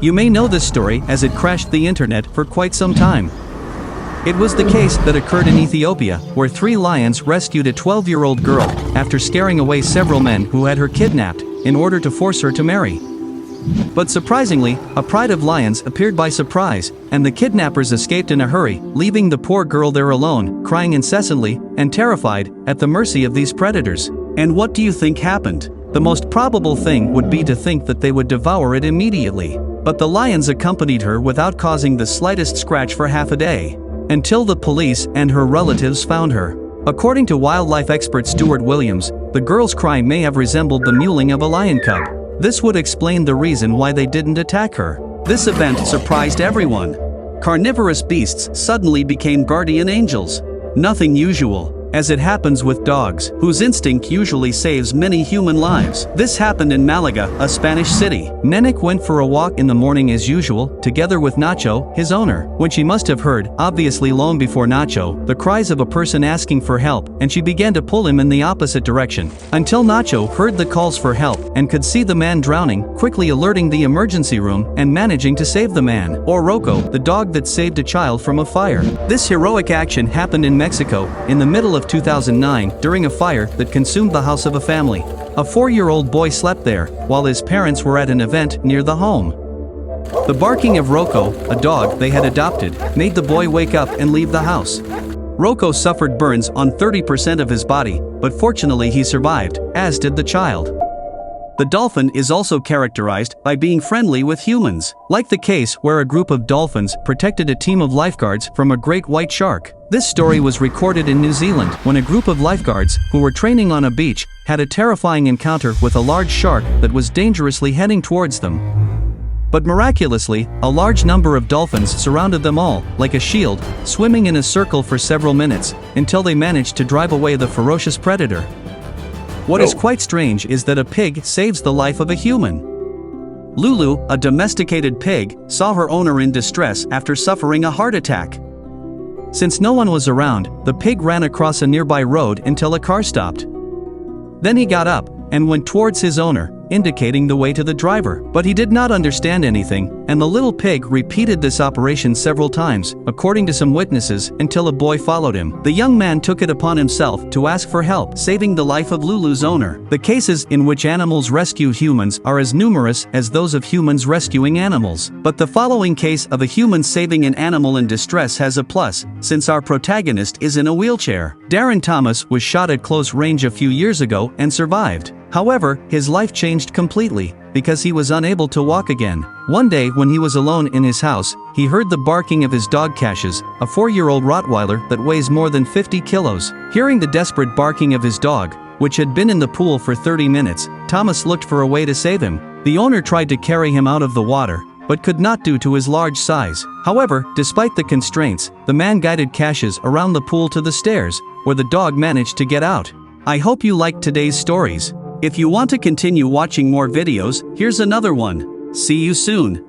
You may know this story as it crashed the internet for quite some time. It was the case that occurred in Ethiopia, where 3 lions rescued a 12-year-old girl after scaring away several men who had her kidnapped in order to force her to marry. But surprisingly, a pride of lions appeared by surprise, and the kidnappers escaped in a hurry, leaving the poor girl there alone, crying incessantly and terrified at the mercy of these predators. And what do you think happened? The most probable thing would be to think that they would devour it immediately. But the lions accompanied her without causing the slightest scratch for half a day, until the police and her relatives found her. According to wildlife expert Stuart Williams, the girl's cry may have resembled the mewling of a lion cub. This would explain the reason why they didn't attack her. This event surprised everyone. Carnivorous beasts suddenly became guardian angels. Nothing usual, as it happens with dogs, whose instinct usually saves many human lives. This happened in Malaga, a Spanish city. Nenek went for a walk in the morning as usual, together with Nacho, his owner, when she must have heard, obviously long before Nacho, the cries of a person asking for help, and she began to pull him in the opposite direction, until Nacho heard the calls for help and could see the man drowning, quickly alerting the emergency room and managing to save the man, or Rocco, the dog that saved a child from a fire. This heroic action happened in Mexico, in the middle of 2009, during a fire that consumed the house of a family. A 4-year-old boy slept there, while his parents were at an event near the home. The barking of Rocco, a dog they had adopted, made the boy wake up and leave the house. Rocco suffered burns on 30% of his body, but fortunately he survived, as did the child. The dolphin is also characterized by being friendly with humans, like the case where a group of dolphins protected a team of lifeguards from a great white shark. This story was recorded in New Zealand when a group of lifeguards, who were training on a beach, had a terrifying encounter with a large shark that was dangerously heading towards them. But miraculously, a large number of dolphins surrounded them all, like a shield, swimming in a circle for several minutes, until they managed to drive away the ferocious predator. What is quite strange is that a pig saves the life of a human. Lulu, a domesticated pig, saw her owner in distress after suffering a heart attack. Since no one was around, the pig ran across a nearby road until a car stopped. Then he got up and went towards his owner, indicating the way to the driver. But he did not understand anything, and the little pig repeated this operation several times, according to some witnesses, until a boy followed him. The young man took it upon himself to ask for help, saving the life of Lulu's owner. The cases in which animals rescue humans are as numerous as those of humans rescuing animals. But the following case of a human saving an animal in distress has a plus, since our protagonist is in a wheelchair. Darren Thomas was shot at close range a few years ago and survived. However, his life changed completely, because he was unable to walk again. One day when he was alone in his house, he heard the barking of his dog Cassius, a 4-year-old Rottweiler that weighs more than 50 kilos. Hearing the desperate barking of his dog, which had been in the pool for 30 minutes, Thomas looked for a way to save him. The owner tried to carry him out of the water, but could not due to his large size. However, despite the constraints, the man guided Cassius around the pool to the stairs, where the dog managed to get out. I hope you liked today's stories. If you want to continue watching more videos, here's another one. See you soon.